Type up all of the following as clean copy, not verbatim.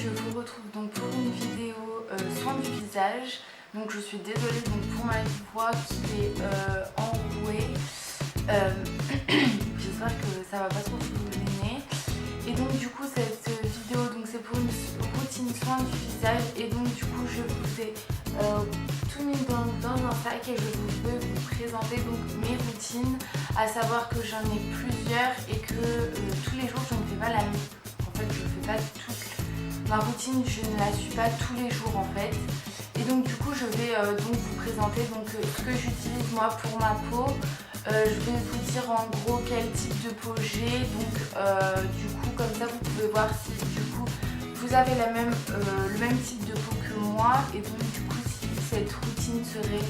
je vous retrouve donc pour une vidéo soin du visage. Donc je suis désolée donc pour ma voix qui est enrouée. J'espère que ça va pas trop vous gêner. Et donc du coup cette vidéo donc c'est pour une routine soin du visage. Et donc du coup je vous ai tout mis dans un sac et je vais vous présenter donc mes routines. À savoir que j'en ai plusieurs et que tous les jours je ne fais pas la même. En fait je fais pas toute ma routine, je ne la suis pas tous les jours en fait. Et donc du coup je vais donc vous présenter donc, ce que j'utilise moi pour ma peau. Je vais vous dire en gros quel type de peau j'ai. Donc du coup comme ça vous pouvez voir si du coup vous avez le même type de peau que moi. Et donc du coup si cette routine serait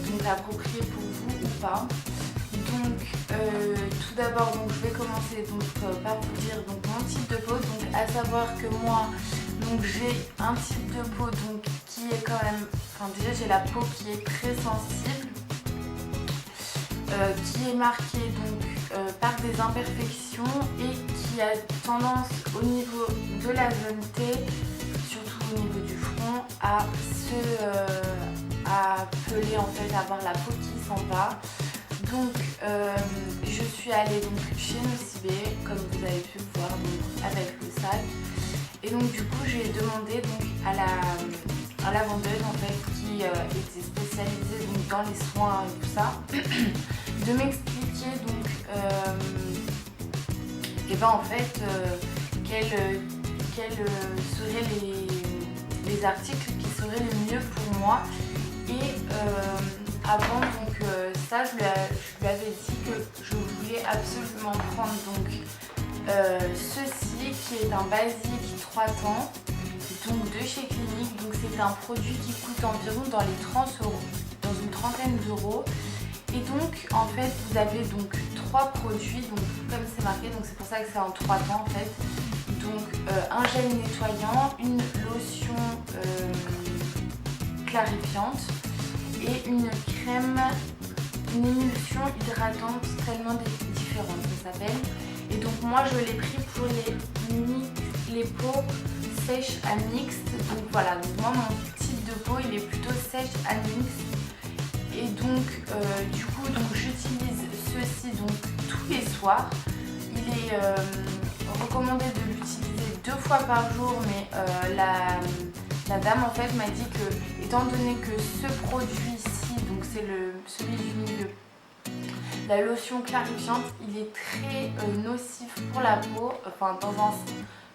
donc appropriée pour vous ou pas. Donc tout d'abord donc je vais commencer donc par vous dire donc mon type de peau, donc à savoir que moi donc j'ai un type de peau donc qui est quand même, enfin déjà j'ai la peau qui est très sensible, qui est marquée donc par des imperfections et qui a tendance au niveau de la zone T, surtout au niveau du front, à peler en fait, à avoir la peau qui s'en va. Donc je suis allée donc chez Nocibé, comme vous avez pu le voir donc, avec le sac. Et donc du coup j'ai demandé donc à la vendeuse en fait qui était spécialisée donc, dans les soins et tout ça de m'expliquer donc et ben en fait quels seraient les articles qui seraient les mieux pour moi. Et avant donc ça je lui avais dit que je voulais absolument prendre donc ceci qui est un basique 3 temps donc de chez Clinique. Donc c'est un produit qui coûte environ dans les 30 €, dans une trentaine d'euros. Et donc en fait vous avez donc 3 produits, donc comme c'est marqué, donc c'est pour ça que c'est en 3 temps en fait. Donc un gel nettoyant, une lotion clarifiante et une crème, une émulsion hydratante tellement différente ça s'appelle. Et donc moi je l'ai pris pour les peaux sèches à mixte. Donc voilà, donc moi mon type de peau il est plutôt sèche à mixte. Et donc du coup donc j'utilise ceci donc tous les soirs. Il est recommandé de l'utiliser 2 fois par jour, mais la dame en fait m'a dit que étant donné que ce produit-ci, donc c'est celui du milieu, la lotion clarifiante, il est très nocif pour la peau, enfin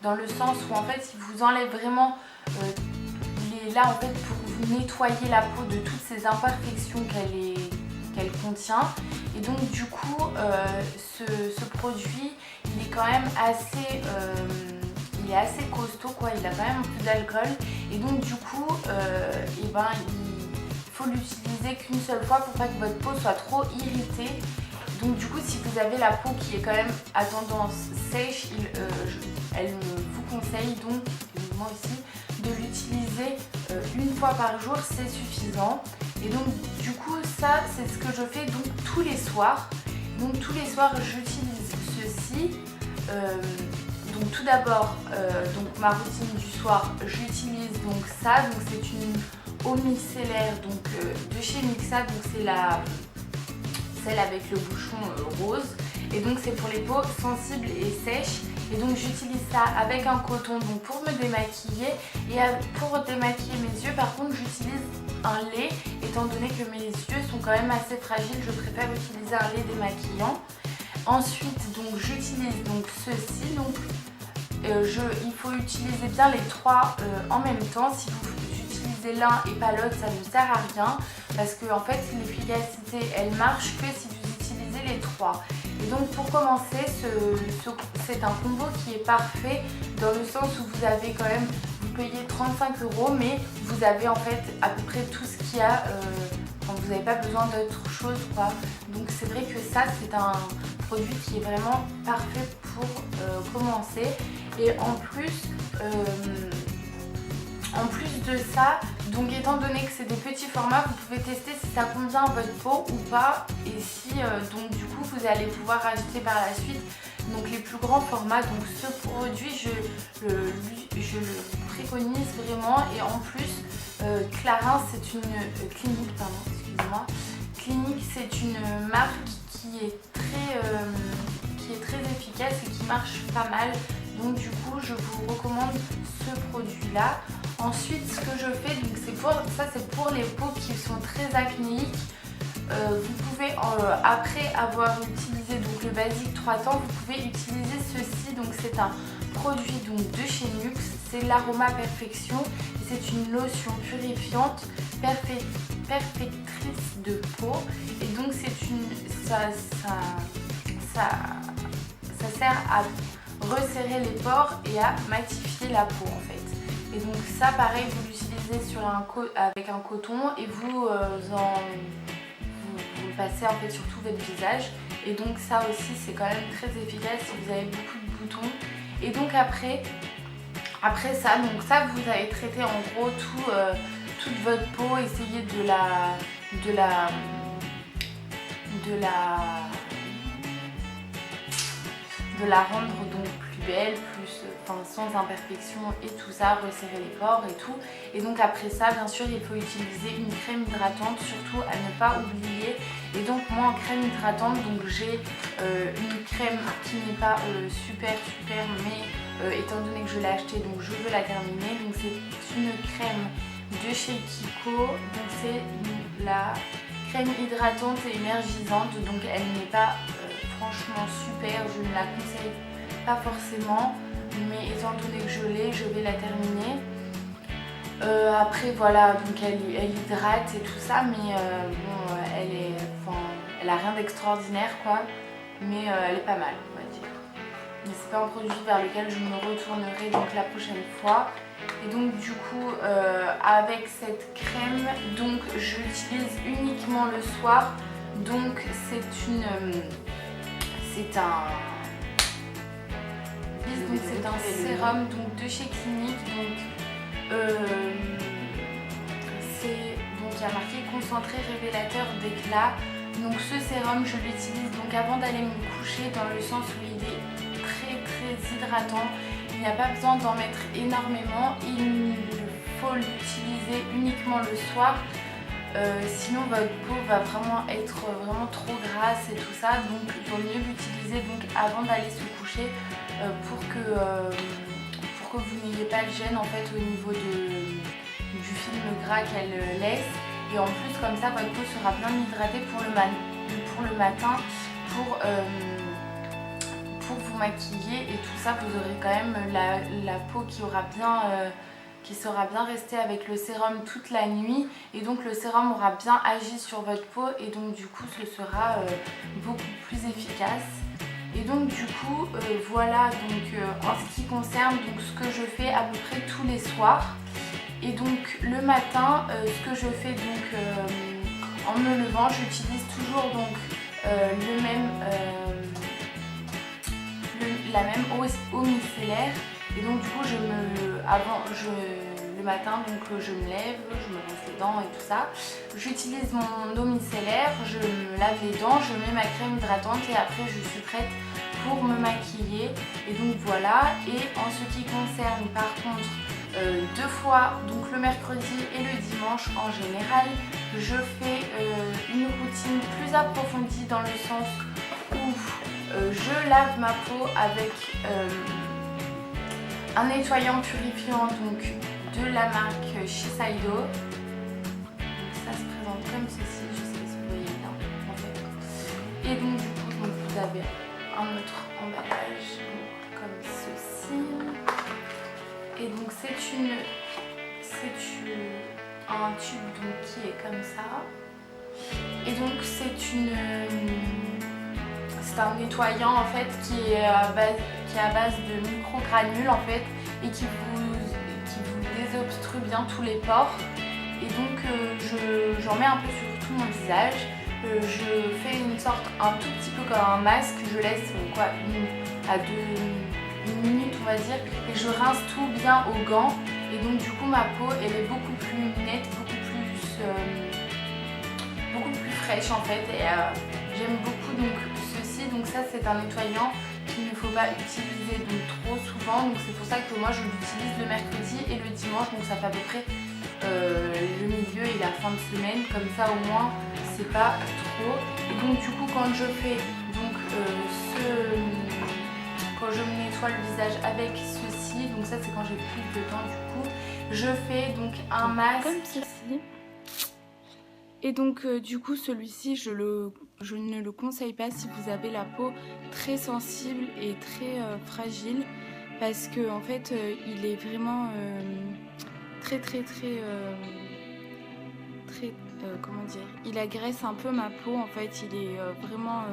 dans le sens où en fait il vous enlève vraiment, il est là en fait pour vous nettoyer la peau de toutes ces imperfections qu'elle contient. Et donc du coup ce produit il est quand même assez il est assez costaud quoi, il a quand même un peu d'alcool. Et donc du coup et ben, il faut l'utiliser qu'une seule fois pour pas que votre peau soit trop irritée. Donc du coup si vous avez la peau qui est quand même à tendance sèche, elle vous conseille donc, et moi aussi, de l'utiliser une fois par jour, c'est suffisant. Et donc du coup ça c'est ce que je fais donc tous les soirs. Donc tous les soirs j'utilise ceci. Donc tout d'abord donc ma routine du soir, j'utilise donc ça. Donc c'est une eau micellaire donc de chez Mixa, donc c'est celle avec le bouchon rose. Et donc c'est pour les peaux sensibles et sèches. Et donc j'utilise ça avec un coton donc pour me démaquiller. Et pour démaquiller mes yeux par contre j'utilise un lait, étant donné que mes yeux sont quand même assez fragiles, je préfère utiliser un lait démaquillant. Ensuite donc j'utilise donc ceci. Donc il faut utiliser bien les 3 en même temps. Si vous utilisez l'un et pas l'autre, ça ne sert à rien, parce que en fait l'efficacité elle marche que si vous utilisez les 3. Et donc pour commencer, c'est un combo qui est parfait dans le sens où vous avez quand même, vous payez 35 €, mais vous avez en fait à peu près tout ce qu'il y a, vous n'avez pas besoin d'autre chose quoi. Donc c'est vrai que ça c'est un produit qui est vraiment parfait pour commencer. Et en plus de ça, donc étant donné que c'est des petits formats, vous pouvez tester si ça convient à votre peau ou pas. Et si donc du coup vous allez pouvoir acheter par la suite donc les plus grands formats. Donc ce produit je le préconise vraiment, et en plus Clarins c'est une clinique, pardon, excusez-moi, Clinique c'est une marque qui est très efficace et qui marche pas mal, donc du coup je vous recommande ce produit là. Ensuite ce que je fais, donc c'est pour les peaux qui sont très acnéiques. Vous pouvez après avoir utilisé donc le basique 3 temps, vous pouvez utiliser ceci. Donc c'est un produit donc de chez Nuxe, c'est l'Aroma Perfection, et c'est une lotion purifiante perfectrice de peau, et donc ça sert à resserrer les pores et à matifier la peau en fait. Et donc ça pareil, vous l'utilisez avec un coton, et vous le passez en fait sur tout votre visage, et donc ça aussi c'est quand même très efficace si vous avez beaucoup de boutons. Et donc après ça, donc ça vous avez traité en gros toute votre peau, essayez de la rendre donc plus belle, sans imperfection et tout ça, resserrer les pores et tout. Et donc après ça, bien sûr, il faut utiliser une crème hydratante, surtout à ne pas oublier. Et donc moi en crème hydratante, donc j'ai une crème qui n'est pas super, mais étant donné que je l'ai achetée, donc je veux la terminer. Donc c'est une crème de chez Kiko, donc c'est la crème hydratante et énergisante, donc elle n'est pas franchement super, je ne la conseille pas forcément, mais étant donné que je l'ai, je vais la terminer. Après voilà, donc elle hydrate et tout ça, mais bon, elle a rien d'extraordinaire quoi, mais elle est pas mal on va dire. Mais c'est pas un produit vers lequel je me retournerai donc la prochaine fois. Et donc du coup avec cette crème, donc je l'utilise uniquement le soir. Donc c'est un sérum donc de chez Clinique, donc il y a marqué concentré révélateur d'éclat. Donc ce sérum je l'utilise donc avant d'aller me coucher, dans le sens où il est très hydratant. Il n'y a pas besoin d'en mettre énormément, il faut l'utiliser uniquement le soir. Sinon votre peau va vraiment être trop grasse et tout ça, donc il vaut mieux l'utiliser donc avant d'aller se coucher pour que vous n'ayez pas de gêne en fait au niveau du film gras qu'elle laisse. Et en plus comme ça votre peau sera bien hydratée pour le matin, pour vous maquiller et tout ça. Vous aurez quand même la peau qui sera bien restée avec le sérum toute la nuit, et donc le sérum aura bien agi sur votre peau, et donc du coup ce sera beaucoup plus efficace. Et donc du coup voilà, donc en ce qui concerne donc ce que je fais à peu près tous les soirs. Et donc le matin, ce que je fais donc en me levant, j'utilise toujours donc la même eau micellaire. Et donc du coup le matin, donc je me lève, je me rince les dents et tout ça. J'utilise mon eau micellaire, je me lave les dents, je mets ma crème hydratante, et après je suis prête pour me maquiller. Et donc voilà. Et en ce qui concerne par contre 2 fois, donc le mercredi et le dimanche en général, je fais une routine plus approfondie, dans le sens où je lave ma peau avec un nettoyant purifiant donc de la marque Shiseido. Donc ça se présente comme ceci, je sais pas si vous voyez bien en fait. Et donc du coup vous avez un autre emballage donc, comme ceci. Et donc c'est un tube donc, qui est comme ça. Et donc c'est un nettoyant en fait qui est à base de microgranules en fait, et qui vous désobstrue bien tous les pores. Et donc j'en mets un peu sur tout mon visage. Je fais un tout petit peu comme un masque, je laisse une minute on va dire, et je rince tout bien au gant. Et donc du coup ma peau elle est beaucoup plus nette, beaucoup plus fraîche en fait, et j'aime beaucoup donc ceci. Donc ça c'est un nettoyant qui qu'il ne faut pas utiliser donc trop souvent. Donc c'est pour ça que moi je l'utilise le mercredi et le dimanche, donc ça fait à peu près le milieu et la fin de semaine, comme ça au moins c'est pas trop. Et donc du coup quand je fais donc quand je me nettoie le visage avec ceci, donc ça c'est quand j'ai plus de temps du coup, je fais donc un masque comme ceci. Et donc du coup celui-ci je ne le conseille pas si vous avez la peau très sensible et très fragile, parce que en fait il est vraiment très comment dire, il agresse un peu ma peau en fait, il est vraiment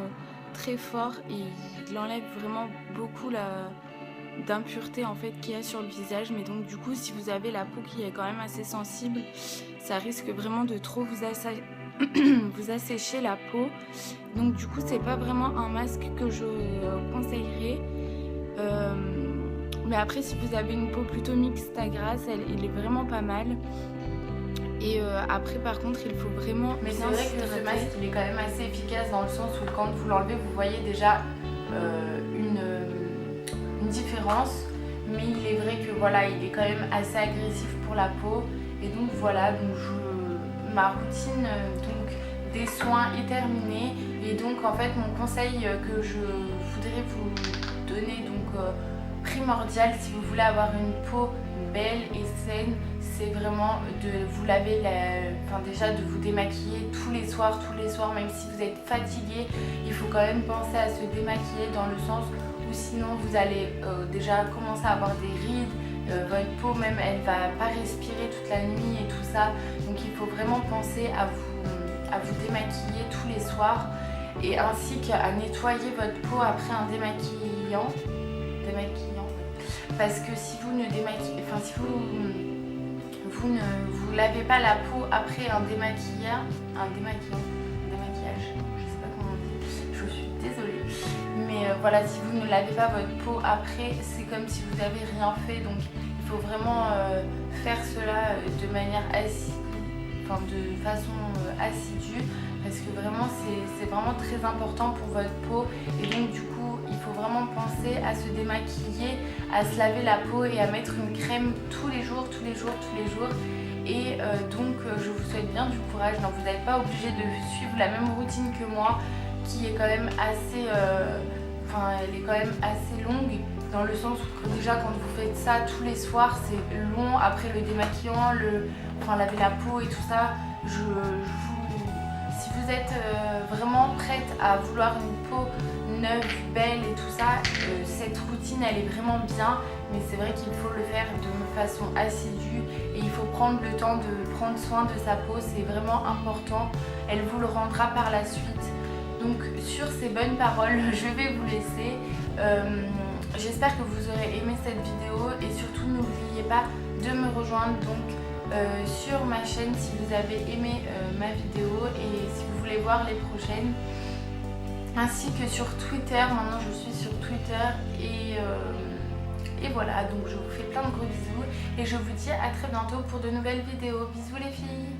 très fort et il enlève vraiment beaucoup d'impureté en fait qu'il y a sur le visage. Mais donc du coup si vous avez la peau qui est quand même assez sensible, ça risque vraiment de trop vous assécher la peau. Donc du coup c'est pas vraiment un masque que je conseillerais. Mais après si vous avez une peau plutôt mixte à grasse, il est vraiment pas mal. Et après par contre il faut vraiment... Mais c'est vrai que ce masque il est quand même assez efficace dans le sens où quand vous l'enlevez vous voyez déjà une différence. Mais il est vrai que voilà, il est quand même assez agressif pour la peau. Et donc voilà, donc ma routine donc, des soins est terminée. Et donc en fait mon conseil que je voudrais vous donner, donc primordial si vous voulez avoir une peau belle et saine, c'est vraiment de vous laver, déjà de vous démaquiller tous les soirs, même si vous êtes fatigué, il faut quand même penser à se démaquiller dans le sens où sinon vous allez déjà commencer à avoir des rides, votre peau même elle va pas respirer toute la nuit et tout ça, donc il faut vraiment penser à vous démaquiller tous les soirs et ainsi qu'à nettoyer votre peau après un démaquillant. Parce que si vous ne démaquillez, enfin si vous ne vous lavez pas la peau après un démaquillage, je sais pas comment on dit, je suis désolée, mais voilà, si vous ne lavez pas votre peau après, c'est comme si vous n'avez rien fait. Donc il faut vraiment faire cela de manière de façon assidue, parce que vraiment c'est vraiment très important pour votre peau. Et donc du coup il faut vraiment penser à se démaquiller, à se laver la peau et à mettre une crème tous les jours. Et donc je vous souhaite bien du courage. Non, vous n'êtes pas obligé de suivre la même routine que moi, qui est quand même assez elle est quand même assez longue, dans le sens où déjà quand vous faites ça tous les soirs c'est long. Après le démaquillant, laver la peau et tout ça, si vous êtes vraiment prête à vouloir une peau neuve, belle et tout ça, cette routine elle est vraiment bien, mais c'est vrai qu'il faut le faire de façon assidue et il faut prendre le temps de prendre soin de sa peau, c'est vraiment important, elle vous le rendra par la suite. Donc sur ces bonnes paroles, je vais vous laisser. J'espère que vous aurez aimé cette vidéo et surtout n'oubliez pas de me rejoindre donc sur ma chaîne si vous avez aimé ma vidéo et si vous voulez voir les prochaines, ainsi que sur Twitter. Maintenant je suis sur Twitter et voilà, donc je vous fais plein de gros bisous et je vous dis à très bientôt pour de nouvelles vidéos. Bisous les filles.